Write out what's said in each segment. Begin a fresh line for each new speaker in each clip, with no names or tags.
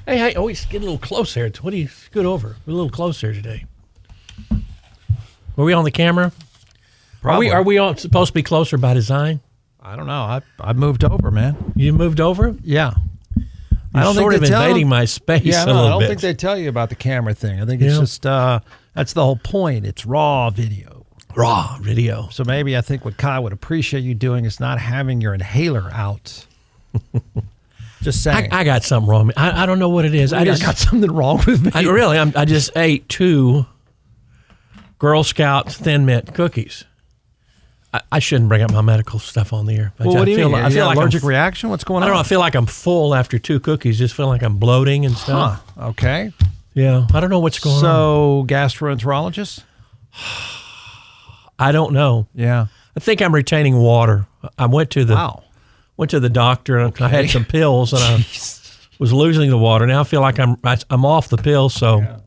Hey, I always get a little closer. What do you scoot over? We're a little closer today. Were we on the camera?
Probably.
Are we all supposed to be closer by design?
I don't know. I moved over, man.
You moved over?
Yeah.
You're
I don't
sort
think
of
they tell
invading
them.
my space
Yeah,
a
no,
little
I don't
bit.
think they tell you about the camera thing. I think it's just that's the whole point. It's raw video.
Raw video.
So maybe I think what Kai would appreciate you doing is not having your inhaler out. Just saying.
I got something wrong. I don't know what it is. I
got something wrong with me.
I just ate 2 Girl Scout Thin Mint cookies. I shouldn't bring up my medical stuff on the air.
Well, what do you mean?
I feel like
allergic reaction? What's going on?
I don't know. I feel like I'm full after 2 cookies. Just feel like I'm bloating and stuff.
Huh. Okay.
Yeah. I don't know what's going on.
So, gastroenterologist?
I don't know.
Yeah.
I think I'm retaining water. I went to the doctor and I had some pills and I was losing the water. Now I feel like I'm off the pills. So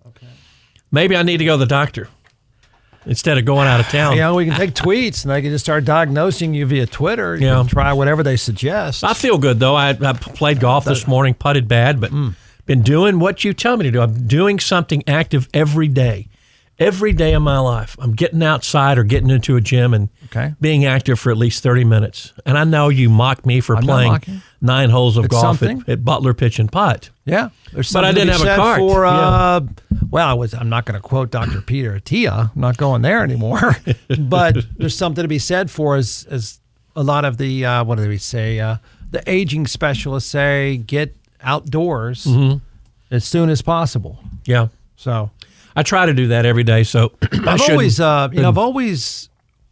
maybe I need to go to the doctor instead of going out of town.
Yeah, we can take tweets and they can just start diagnosing you via Twitter. You can try whatever they suggest.
I feel good though. I played golf this morning, putted bad, but been doing what you tell me to do. I'm doing something active every day. Every day of my life, I'm getting outside or getting into a gym and being active for at least 30 minutes. And I know you mock me for playing 9 holes of golf at Butler Pitch and Putt.
Yeah. There's
but I didn't have a cart.
I'm not going to quote Dr. Peter Attia. I'm not going there anymore. But there's something to be said for as a lot of the, what do we say, the aging specialists say, get outdoors as soon as possible.
Yeah.
So
I try to do that every day. So
I've always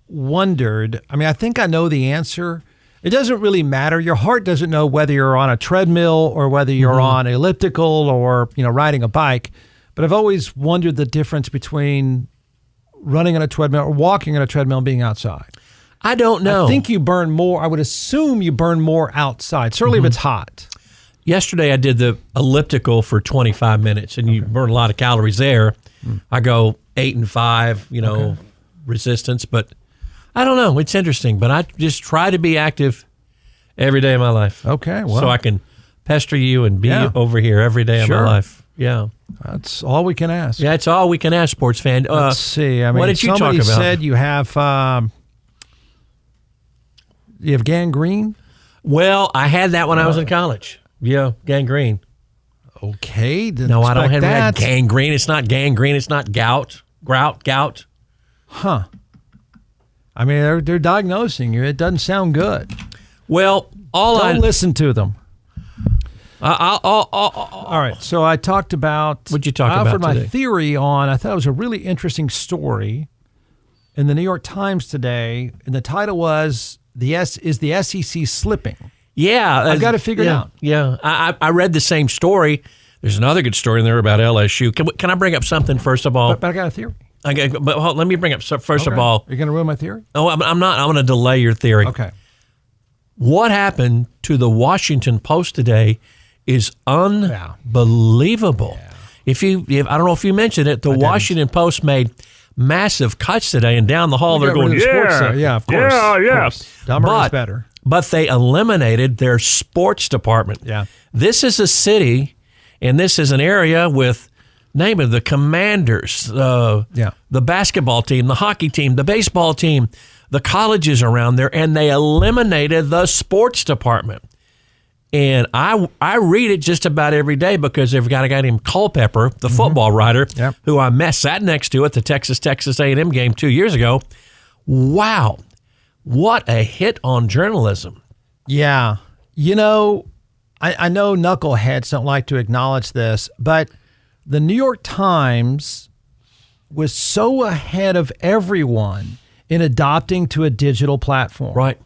wondered. I mean, I think I know the answer. It doesn't really matter. Your heart doesn't know whether you're on a treadmill or whether you're on elliptical or riding a bike. But I've always wondered the difference between running on a treadmill or walking on a treadmill and being outside.
I don't know.
I think you burn more. I would assume you burn more outside. Certainly if it's hot.
Yesterday I did the elliptical for 25 minutes, and you burn a lot of calories there. I go 8 and 5, resistance, but I don't know. It's interesting, but I just try to be active every day of my life.
Okay, well,
so I can pester you and be over here every day of my life. Yeah,
that's all we can ask.
Yeah, it's all we can ask, sports fan.
Let's see. I mean,
what did you talk about?
Somebody said you have gangrene.
Well, I had that when I was in college. Yeah, gangrene.
Okay.
No, I don't have gangrene. It's not gangrene. It's not gout. Gout.
Huh. I mean, they're diagnosing you. It doesn't sound good.
Well,
don't listen to them.
All
right. So I talked about.
What'd you talk about
I offered
today?
my theory on. I thought it was a really interesting story in the New York Times today, and the title was "Is the SEC slipping?"
Yeah,
I've got to figure it out.
Yeah, I read the same story. There's another good story in there about LSU. Can I bring up something first of all?
But I got a theory.
But let me bring up first of all.
You're going to ruin my theory?
Oh, I'm not. I'm going to delay your theory.
Okay.
What happened to the Washington Post today is unbelievable. Yeah. I don't know if you mentioned it, the Washington Post made massive cuts today, and down the hall they're going,
yeah, of course.
Yeah.
Dumber is better.
But they eliminated their sports department.
Yeah.
This is a city, and this is an area with, name it, the Commanders, the basketball team, the hockey team, the baseball team, the colleges around there, and they eliminated the sports department. And I read it just about every day because they've got a guy named Culpepper, the football writer, who I sat next to at the Texas A&M game 2 years ago. Wow. What a hit on journalism.
Yeah. I know knuckleheads don't like to acknowledge this, but the New York Times was so ahead of everyone in adopting to a digital platform.
Right.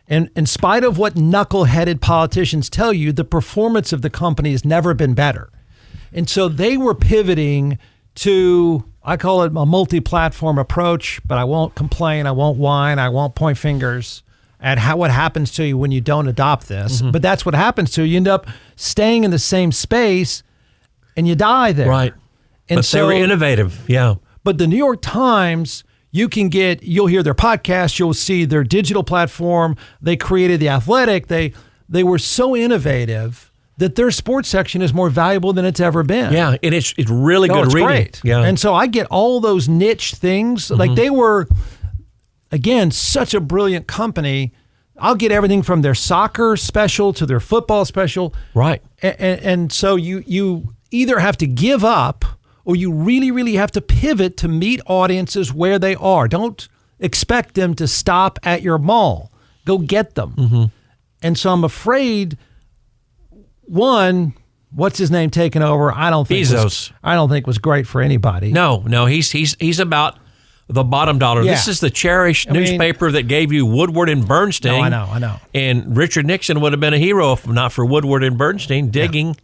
And in spite of what knuckleheaded politicians tell you, the performance of the company has never been better. And so they were pivoting to, I call it a multi-platform approach, but I won't complain, I won't whine, I won't point fingers at what happens to you when you don't adopt this. But that's what happens to you. You end up staying in the same space and you die there.
Right.
And
but they were innovative, yeah.
But the New York Times, you'll hear their podcast, you'll see their digital platform. They created The Athletic. They were so innovative that their sports section is more valuable than it's ever been.
Yeah, and it's really good
it's
reading.
Great.
Yeah.
And so I get all those niche things. Like they were, again, such a brilliant company. I'll get everything from their soccer special to their football special.
Right.
And so you either have to give up or you really, really have to pivot to meet audiences where they are. Don't expect them to stop at your mall. Go get them. And so I'm afraid, one, what's his name taking over? I don't think was great for anybody.
No, he's about the bottom dollar.
Yeah.
This is the cherished newspaper that gave you Woodward and Bernstein.
No, I know.
And Richard Nixon would have been a hero if not for Woodward and Bernstein digging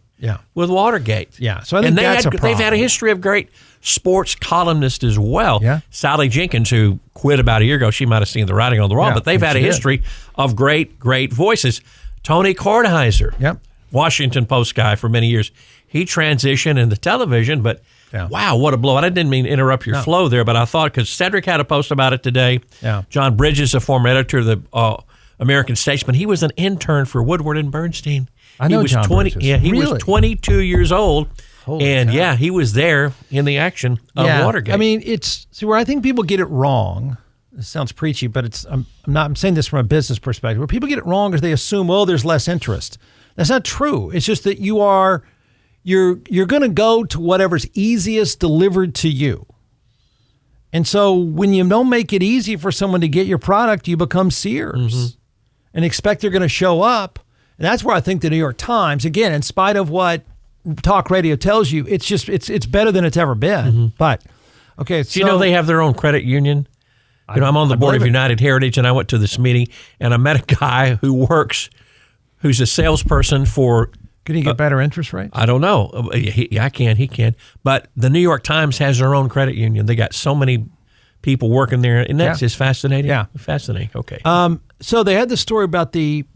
with Watergate.
Yeah, so I think that's a problem.
They've had a history of great sports columnists as well.
Yeah.
Sally Jenkins, who quit about a year ago, she might have seen the writing on the wall, but they've had a history of great voices. Tony Kornheiser, Washington Post guy for many years. He transitioned into television, but wow, what a blowout. I didn't mean to interrupt your flow there, but I thought, because Cedric had a post about it today. Yeah. John Bridges, a former editor of the American Statesman, he was an intern for Woodward and Bernstein.
I know John Bridges.
Yeah, he was 22 years old.
Holy cow.
He was there in the action of Watergate.
I mean, where I think people get it wrong. It sounds preachy, but I'm saying this from a business perspective. Where people get it wrong is they assume, there's less interest. That's not true. It's just that you're going to go to whatever's easiest delivered to you. And so when you don't make it easy for someone to get your product, you become Sears and expect they're going to show up. And that's where I think the New York Times, again, in spite of what talk radio tells you, it's better than it's ever been. But okay,
do you know they have their own credit union? I'm on the board of United Heritage, and I went to this meeting, and I met a guy who's a salesperson for.
Can he get better interest rates?
I don't know. I can. He can. But the New York Times has their own credit union. They got so many people working there, and that's just fascinating. Yeah, fascinating. Okay.
So they had the story about and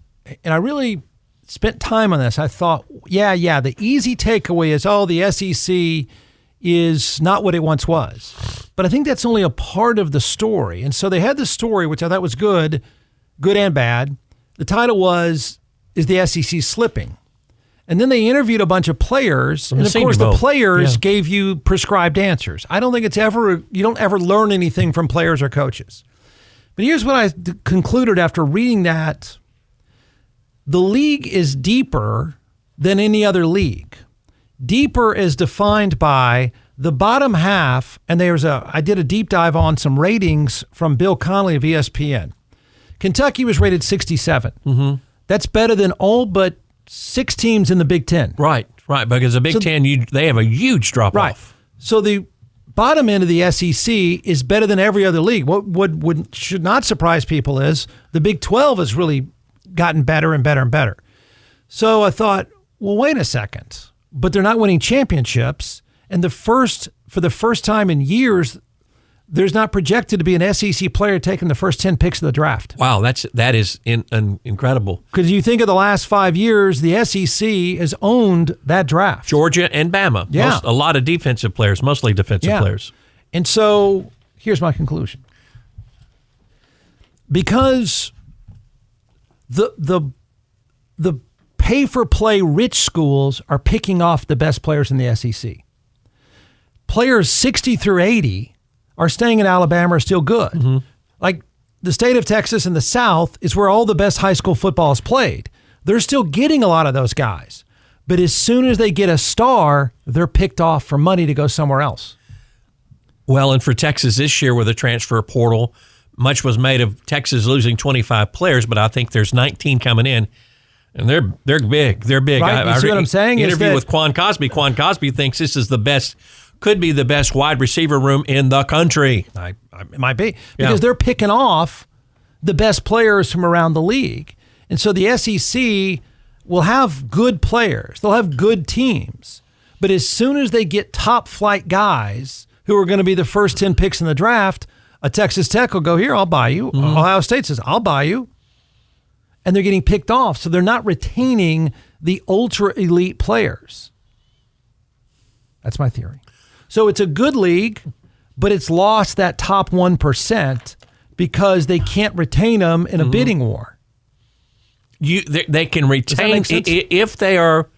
I really spent time on this. I thought, the easy takeaway is, the SEC is not what it once was. But I think that's only a part of the story. And so they had the story, which I thought was good and bad. The title was, "Is the SEC Slipping?" And then they interviewed a bunch of players. And of course, the players gave you prescribed answers. I don't think you don't ever learn anything from players or coaches. But here's what I concluded after reading that. The league is deeper than any other league. Deeper is defined by the bottom half, and I did a deep dive on some ratings from Bill Connolly of ESPN. Kentucky was rated 67. That's better than all but 6 teams in the Big Ten.
Right, because the Big Ten, they have a huge drop-off.
Right. So the bottom end of the SEC is better than every other league. What should not surprise people is the Big 12 has really gotten better and better and better. So I thought, well, wait a second. But they're not winning championships. And for the first time in years, there's not projected to be an SEC player taking the first 10 picks of the draft.
Wow, that is incredible.
Because you think of the last 5 years, the SEC has owned that draft.
Georgia and Bama.
Yeah.
A lot of defensive players, mostly defensive players.
And so here's my conclusion. Because the pay-for-play rich schools are picking off the best players in the SEC. Players 60 through 80 are staying in Alabama are still good. Like the state of Texas and the South is where all the best high school football is played. They're still getting a lot of those guys. But as soon as they get a star, they're picked off for money to go somewhere else.
Well, and for Texas this year with the transfer portal, much was made of Texas losing 25 players, but I think there's 19 coming in, and they're big. They're big.
Right? You see what I'm saying?
Interview with Quan Cosby. Quan Cosby thinks this is could be the best wide receiver room in the country.
It might be. Because they're picking off the best players from around the league. And so the SEC will have good players. They'll have good teams. But as soon as they get top flight guys who are going to be the first 10 picks in the draft, a Texas Tech will go, here, I'll buy you. Ohio State says, I'll buy you. And they're getting picked off. So they're not retaining the ultra elite players. That's my theory. So it's a good league, but it's lost that top 1% because they can't retain them in a bidding war.
They can retain if they are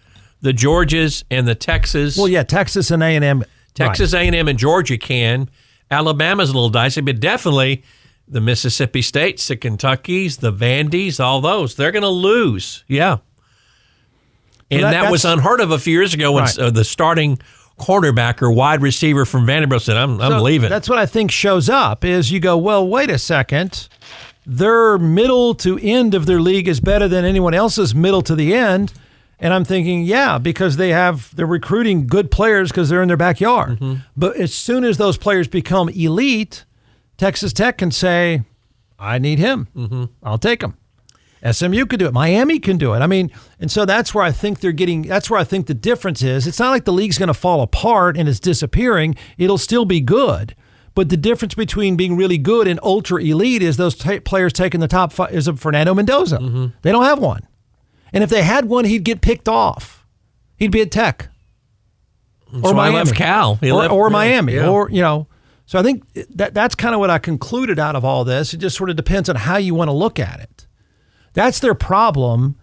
the Georgias and the Texas.
Well, yeah, Texas and A&M.
Texas A&M and Georgia can. Alabama's a little dicey, but definitely the Mississippi States, the Kentuckys, the Vandys, all those, they're going to lose. Yeah. And that was unheard of a few years ago when the starting quarterback or wide receiver from Vanderbilt said, I'm leaving.
That's what I think shows up is you go, well, wait a second. Their middle to end of their league is better than anyone else's middle to the end. And I'm thinking, yeah, because they're recruiting good players because they're in their backyard. Mm-hmm. But as soon as those players become elite, Texas Tech can say, I need him. Mm-hmm. I'll take him. SMU could do it. Miami can do it. I mean, and so that's where I think that's where I think the difference is. It's not like the league's going to fall apart and it's disappearing. It'll still be good. But the difference between being really good and ultra elite is those players taking the top five is a Fernando Mendoza. Mm-hmm. They don't have one. And if they had one, he'd get picked off. He'd be at Tech.
Or Miami. Left Cal.
Or Miami. Yeah. Or, so I think that's kind of what I concluded out of all this. It just sort of depends on how you want to look at it. That's their problem,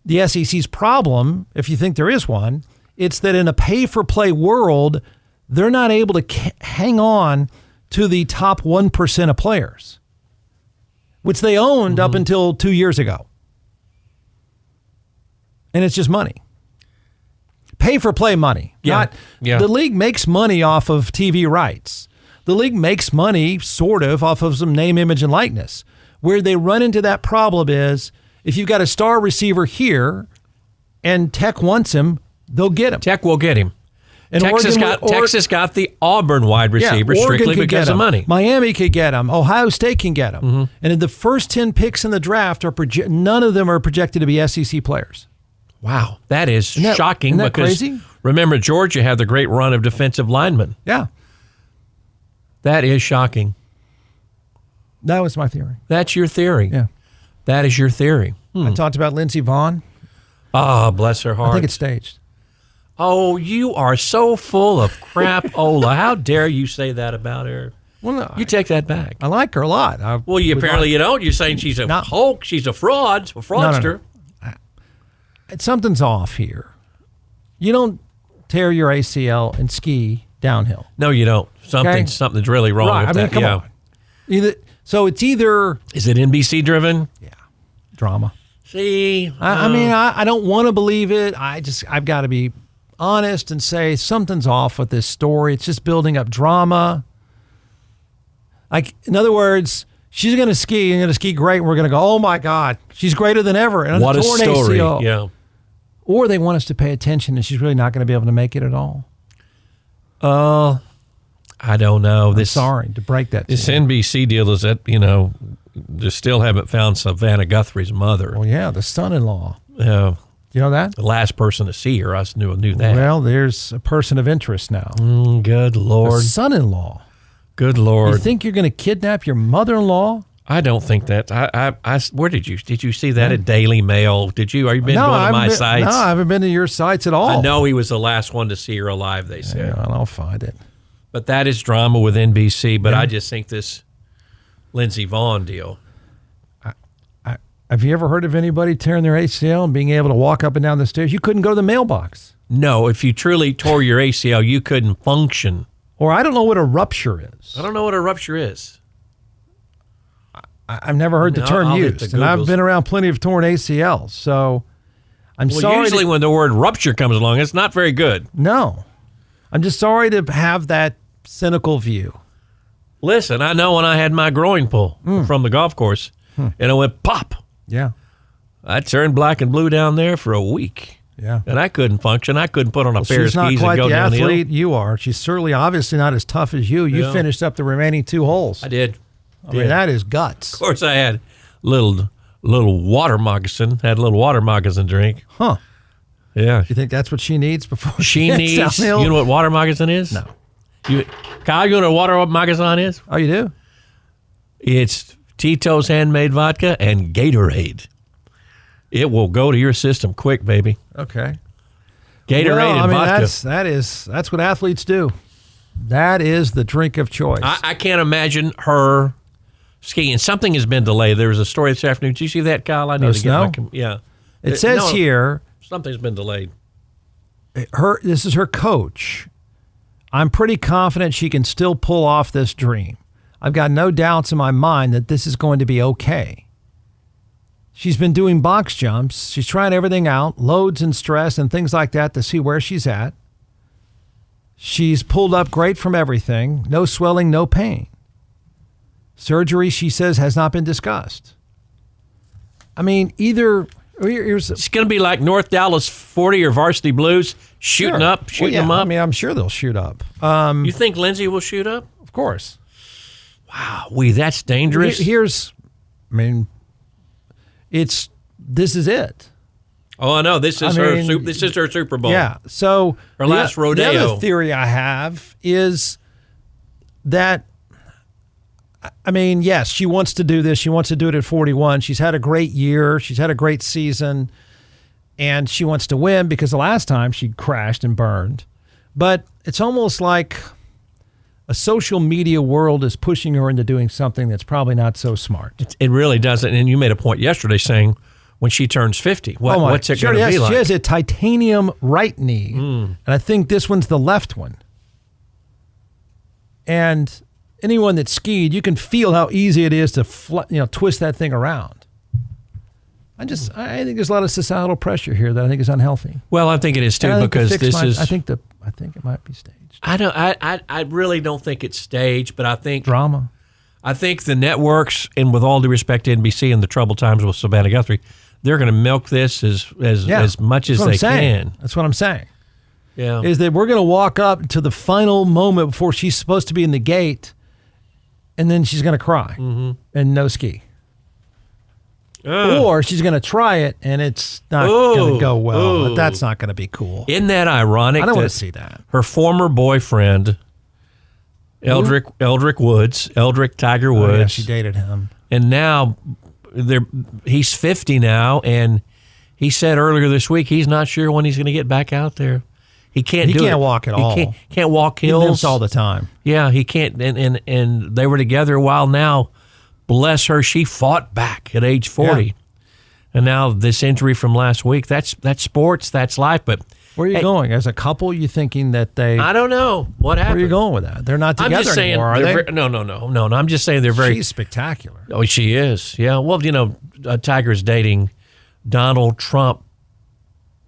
the SEC's problem, if you think there is one. It's that in a pay-for-play world, they're not able to hang on to the top 1% of players, which they owned up until 2 years ago. And it's just money. Pay-for-play money.
Yeah.
The league makes money off of TV rights. The league makes money, sort of, off of some name, image, and likeness. Where they run into that problem is if you've got a star receiver here and Tech wants him, they'll get him.
Tech will get him. And Texas got the Auburn wide receiver strictly because of money.
Miami could get him. Ohio State can get him. Mm-hmm. And in the first 10 picks in the draft, none of them are projected to be SEC players.
Wow. That is shocking.
Isn't that
because
crazy?
Remember, Georgia had the great run of defensive linemen.
Yeah.
That is shocking.
That was my theory.
That's your theory.
Yeah.
That is your theory.
I talked about Lindsey Vonn.
Oh, bless her heart.
I think it's staged.
Oh, you are so full of crap, Ola. How dare you say that about her?
Well, no,
you take that back.
I like her a lot.
You don't. You're saying she's a hulk. She's a fraud, a fraudster.
No. Something's off here. You don't tear your ACL and ski downhill.
No, you don't. Something's really wrong with that.
Come on. It's either...
Is it NBC driven?
Yeah. Drama.
See?
I don't want to believe it. I've got to be honest and say something's off with this story. It's just building up drama. Like, in other words, she's going to ski and going to ski great. And we're going to go, oh my God, she's greiter than ever. And
what a story.
ACL.
Yeah.
Or they want us to pay attention and she's really not going to be able to make it at all.
I don't know.
I'm sorry to break that.
This NBC deal is that, they still haven't found Savannah Guthrie's mother.
Well, yeah, the son-in-law.
Yeah.
You know that?
The last person to see her, I knew that.
Well, there's a person of interest now.
Good Lord.
The son-in-law.
Good Lord.
You think you're going to kidnap your mother-in-law?
I don't think that. Where did you see that at Daily Mail? Are you been going to my sites?
No, I haven't been to your sites at all.
I know he was the last one to see her alive, they said.
Yeah, I'll find it.
But that is drama with NBC. But I just think this Lindsey Vonn deal.
Have you ever heard of anybody tearing their ACL and being able to walk up and down the stairs? You couldn't go to the mailbox.
No, if you truly tore your ACL, you couldn't function.
Or I don't know what a rupture is.
I don't know what a rupture is.
I've never heard the term used, and I've been around plenty of torn ACLs. So I'm sorry.
Usually when the word rupture comes along, it's not very good.
No. I'm just sorry to have that cynical view.
Listen, I know when I had my groin pull from the golf course, and it went pop.
Yeah.
I turned black and blue down there for a week.
Yeah.
And I couldn't function. I couldn't put on a pair of skis and go down
She's not quite the athlete
hill.
you are. She's certainly obviously not as tough as you. You finished up the remaining 2 holes.
I did.
I mean, that is guts.
Of course, I had little water moccasin. Had a little water moccasin drink.
Huh.
Yeah.
You think that's what she needs before
she needs downhill? You know what water moccasin is?
No.
Kyle, you know what a water moccasin is?
Oh, you do?
It's Tito's handmade vodka and Gatorade. It will go to your system quick, baby.
Okay.
Gatorade and vodka.
That's what athletes do. That is the drink of choice.
I can't imagine her skiing. Something has been delayed. There was a story this afternoon. Did you see that, Kyle? I need to get
snow?
yeah.
It says here.
Something's been delayed.
This is her coach. I'm pretty confident she can still pull off this dream. I've got no doubts in my mind that this is going to be okay. She's been doing box jumps. She's trying everything out, loads and stress and things like that to see where she's at. She's pulled up great from everything. No swelling, no pain. Surgery, she says, has not been discussed. I mean, it's
going to be like North Dallas 40 or Varsity Blues, shooting them up.
I mean, I'm sure they'll shoot up.
You think Lindsay will shoot up?
Of course.
Wow, that's dangerous.
This is it.
Oh, I know. This is her Super Bowl.
Yeah. So
her last rodeo.
The other theory I have is that, yes, she wants to do this. She wants to do it at 41. She's had a great year. She's had a great season. And she wants to win because the last time she crashed and burned. But it's almost like a social media world is pushing her into doing something that's probably not so smart.
It really doesn't. And you made a point yesterday saying when she turns 50, what's it going to be like?
She has a titanium right knee, and I think this one's the left one. And anyone that skied, you can feel how easy it is to twist that thing around. I think there's a lot of societal pressure here that I think is unhealthy.
Well, I think it is too because I
think it might be staged.
I really don't think it's staged, but I think
drama.
I think the networks, and with all due respect to NBC and the troubled times with Savannah Guthrie, they're going to milk this as much as they can.
That's what I'm saying.
Yeah,
is that we're going to walk up to the final moment before she's supposed to be in the gate, and then she's going to cry and no ski. Or she's going to try it, and it's not going to go well. But that's not going to be cool.
Isn't that ironic?
I don't want to see that.
Her former boyfriend, Eldrick Tiger Woods.
Yeah, she dated him.
And now he's 50 now, and he said earlier this week he's not sure when he's going to get back out there. He can't
walk at all.
He can't walk hills.
He limps all the time.
Yeah, he can't. And they were together a while now. Bless her, she fought back at age 40. Yeah. And now this injury from last week, that's sports, that's life. But
where are you going? As a couple, you thinking that they...
I don't know. What happened?
Where are you going with that? They're not together anymore, are they?
No. I'm just saying they're very...
She's spectacular.
Oh, she is. Yeah. Well, Tiger's dating Donald Trump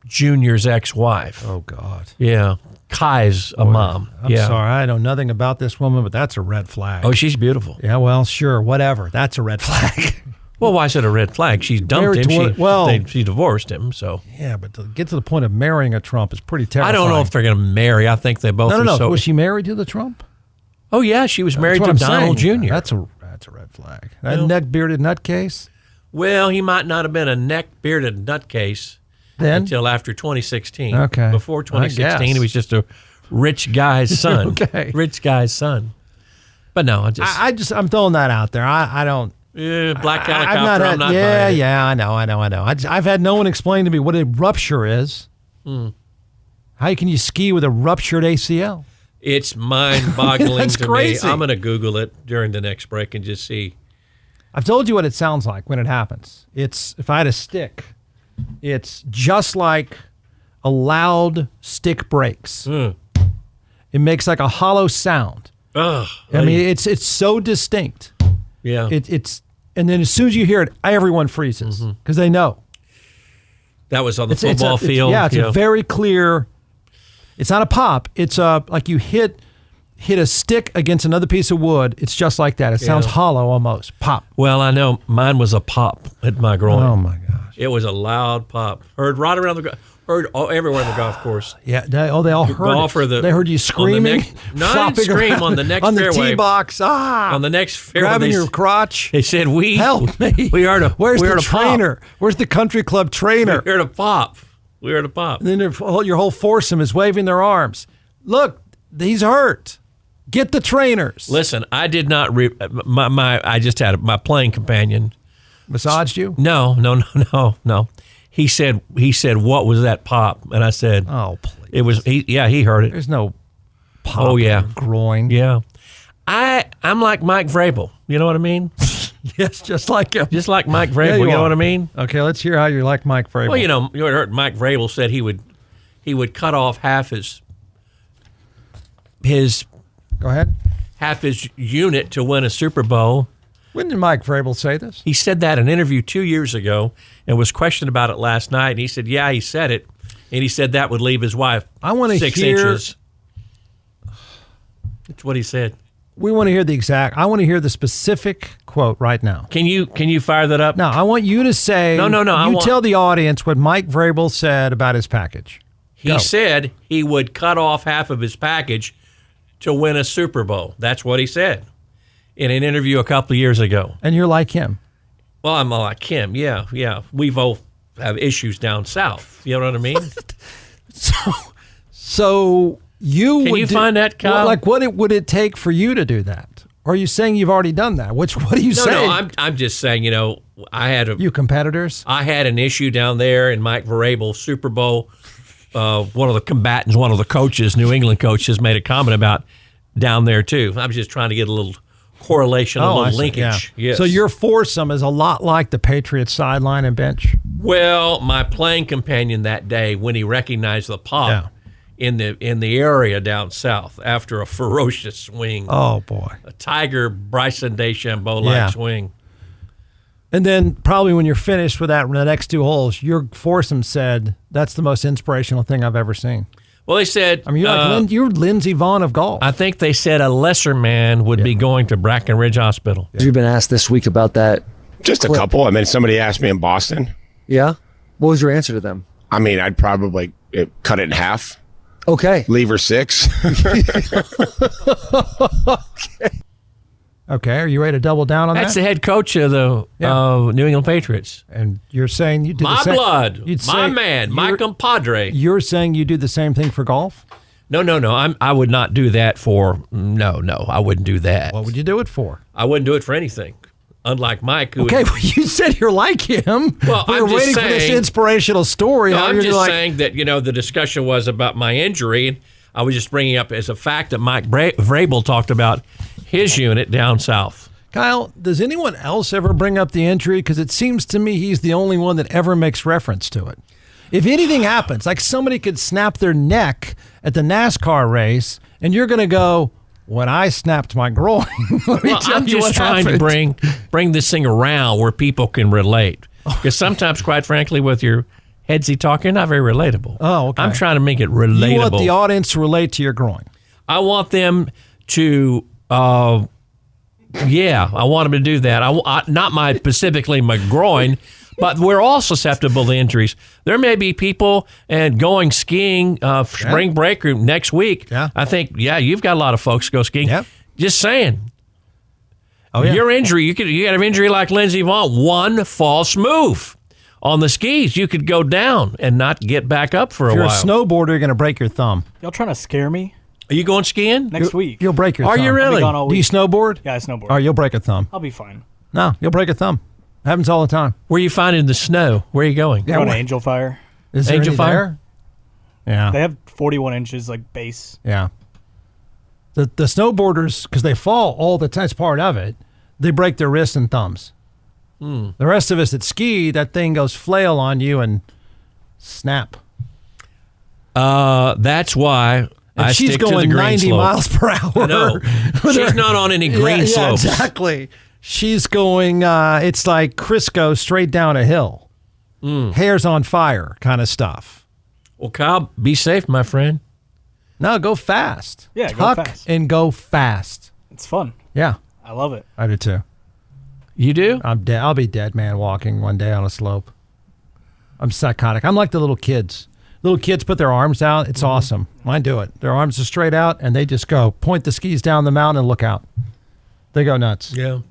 Jr.'s ex-wife.
Oh, God.
Yeah. Kai's a mom.
I'm sorry. I know nothing about this woman, but that's a red flag.
Oh, she's beautiful.
Yeah, well, sure. Whatever. That's a red flag.
Well, why is it a red flag? She's dumped him. She divorced him. So
yeah, but to get to the point of marrying a Trump is pretty terrifying.
I don't know if they're going to marry. I think they both.
No. Was she married to the Trump?
Oh yeah, she was married to Donald Jr.
That's a red flag. That neck-bearded nutcase.
Well, he might not have been a neck-bearded nutcase until after 2016.
Okay.
Before 2016, he was just a rich guy's son.
Okay.
Rich guy's son. But no,
I'm throwing that out there. I don't.
Yeah, black helicopter. I'm not buying it.
Yeah, I know. I've had no one explain to me what a rupture is. How can you ski with a ruptured ACL?
It's mind-boggling to
crazy.
me. I'm going to Google it during the next break and just see.
I've told you what it sounds like when it happens. It's if I had a stick, it's just like a loud stick breaks. It makes like a hollow sound. I mean, it's so distinct.
Yeah.
And then as soon as you hear it, everyone freezes because they know.
That was on the football field.
It's a very clear. It's not a pop. It's like you hit a stick against another piece of wood. It's just like that. It sounds hollow almost. Pop.
Well, I know mine was a pop at my groin.
Oh my gosh!
It was a loud pop. Heard right around the everywhere in the golf course.
Yeah. They all heard it. They heard you screaming.
I didn't scream on the next
on
fairway.
On the tee box.
On the next fairway.
Grabbing your crotch.
They said,
help me. Where's the trainer?
Pop.
Where's the country club trainer?
We're here to pop. We're here to pop.
And then your whole foursome is waving their arms. Look, he's hurt. Get the trainers.
Listen, I did not. I just had my playing companion
massaged you.
No. He said, what was that pop? And I said,
oh, please.
It was. He heard it.
There's no pop. In your groin.
Yeah. I'm like Mike Vrabel. You know what I mean?
Yes, just like him.
Just like Mike Vrabel. You know what I mean?
Okay, let's hear how you like Mike Vrabel.
Well, you heard Mike Vrabel said he would he would cut off half his
Go ahead.
half his unit to win a Super Bowl.
When did Mike Vrabel say this?
He said that in an interview 2 years ago and was questioned about it last night. And he said, yeah, he said it. And he said that would leave his wife
I want to
6
hear,
inches. That's what he said.
We want to hear I want to hear the specific quote right now.
Can you fire that up?
No, I want you to say. No. Tell the audience what Mike Vrabel said about his package.
He said he would cut off half of his package to win a Super Bowl. That's what he said in an interview a couple of years ago.
And you're like him.
Well, I'm like him. Yeah. We both have issues down south. You know what I mean?
So you
Can you find that, Kyle?
What would it take for you to do that? Or are you saying you've already done that? What are you saying?
No, I'm just saying,
You competitors?
I had an issue down there in Mike Vrabel Super Bowl. One of the combatants, one of the coaches, New England coaches, made a comment about down there too. I was just trying to get a little correlation, a little linkage.
Yeah.
Yes.
So your foursome is a lot like the Patriots sideline and bench?
Well, my playing companion that day, when he recognized the pop in the area down south after a ferocious swing.
Oh, boy.
A Tiger Bryson DeChambeau-like swing.
And then probably when you're finished with the next 2 holes, your foursome said, that's the most inspirational thing I've ever seen.
Well, they said...
I mean, you're Lindsey Vonn of golf.
I think they said a lesser man would be going to Brackenridge Hospital.
You've been asked this week about that.
Just a couple. I mean, somebody asked me in Boston.
Yeah? What was your answer to them?
I mean, I'd probably cut it in half.
Okay.
Leave her 6.
Okay, are you ready to double down on
That's
that?
the head coach of the New England Patriots.
And you're saying you do the same...
My man, my compadre.
You're saying you do the same thing for golf?
No. I would not do that for... No, I wouldn't do that.
What would you do it for?
I wouldn't do it for anything. Unlike Mike, who...
Okay, well, you said you're like him.
Well,
we were waiting for this inspirational story.
No, I'm just saying that, the discussion was about my injury. And I was just bringing up as a fact that Mike Vrabel talked about his unit down south.
Kyle, does anyone else ever bring up the injury? Because it seems to me he's the only one that ever makes reference to it. If anything happens, like somebody could snap their neck at the NASCAR race, and you're going to go, when I snapped my groin.
I'm just trying to bring this thing around where people can relate. Because sometimes, quite frankly, with your headsy talk, you're not very relatable.
Oh, okay.
I'm trying to make it relatable.
You want the audience to relate to your groin.
I want them to... I want him to do that. Not specifically my groin, but we're all susceptible to injuries. There may be people going skiing spring break or next week.
Yeah.
I think, you've got a lot of folks go skiing.
Yep.
Just saying.
Oh, yeah.
Your injury, you got an injury like Lindsey Vonn, one false move on the skis, you could go down and not get back up for a while.
If you're a snowboarder, you're going to break your thumb.
Y'all trying to scare me?
Are you going skiing?
Next week.
You'll break your
Are
thumb.
you really?
Do you snowboard?
Yeah, I snowboard.
Oh, you'll break a thumb.
I'll be fine.
No, you'll break a thumb. Happens all the time.
Where are you finding the snow? Where are you going?
Going to Angel Fire.
Is there
Angel
any
Fire?
There? Yeah.
They have 41 inches like base.
Yeah. The snowboarders, because they fall all the time, it's part of it, they break their wrists and thumbs. The rest of us that ski, that thing goes flail on you and snap.
That's why I
she's
stick to
going
the green
90
slope.
miles per hour.
No, she's not on any green slopes.
Yeah, exactly. She's going, it's like Crisco straight down a hill. Hair's on fire kind of stuff.
Well, Kyle, be safe, my friend.
No, go fast.
Yeah,
Tuck
go fast.
and go fast.
It's fun.
Yeah.
I love it.
I do too.
You do?
I'm dead. I'll be dead man walking one day on a slope. I'm psychotic. I'm like the little kids. Little kids put their arms out. It's awesome. Mine do it. Their arms are straight out, and they just go point the skis down the mountain and look out. They go nuts.
Yeah.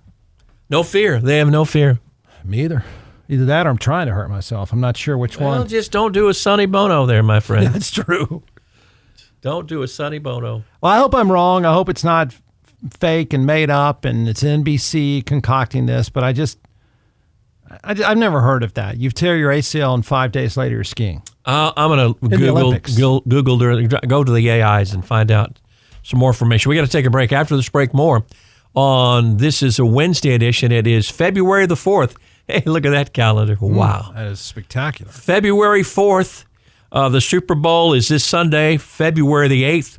No fear. They have no fear.
Me either. Either that or I'm trying to hurt myself. I'm not sure which
Well,
one.
just don't do a Sonny Bono there, my friend.
That's true.
Don't do a Sonny Bono.
Well, I hope I'm wrong. I hope it's not fake and made up and it's NBC concocting this, but I've never heard of that. You tear your ACL and 5 days later you're skiing.
I'm going to Google, go to the AIs and find out some more information. We got to take a break. After this break, more on this is a Wednesday edition. It is February the 4th. Hey, look at that calendar. Wow.
That is spectacular.
February 4th, The Super Bowl is this Sunday, February the 8th.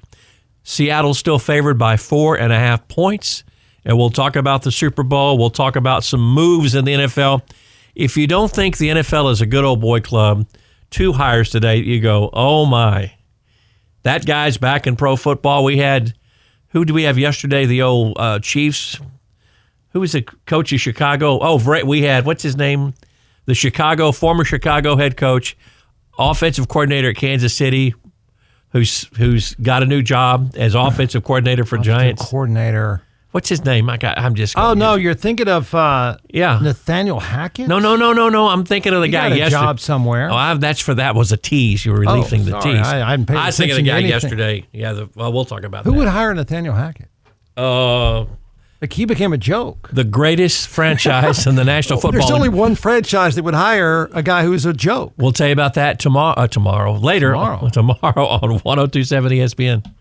Seattle's still favored by 4.5 points. And we'll talk about the Super Bowl. We'll talk about some moves in the NFL. If you don't think the NFL is a good old boy club, 2 hires today, you go, oh my. That guy's back in pro football. We had, who did we have yesterday? The old Chiefs. Who was the coach of Chicago? Oh, we had, what's his name? The former Chicago head coach, offensive coordinator at Kansas City, who's got a new job as offensive coordinator for Giants.
Coordinator.
What's his name? I'm just.
Oh no, you're thinking of Nathaniel Hackett.
No. I'm thinking of the guy
got a
yesterday.
Job somewhere.
Oh, that was a tease. You were releasing the tease.
I
was thinking of the guy yesterday. Yeah. We'll talk about
Who
that.
would hire Nathaniel Hackett? Like he became a joke.
The greatest franchise in the National Football.
There's only one franchise that would hire a guy who's a joke.
We'll tell you about that tomorrow. Later on 102.7 ESPN.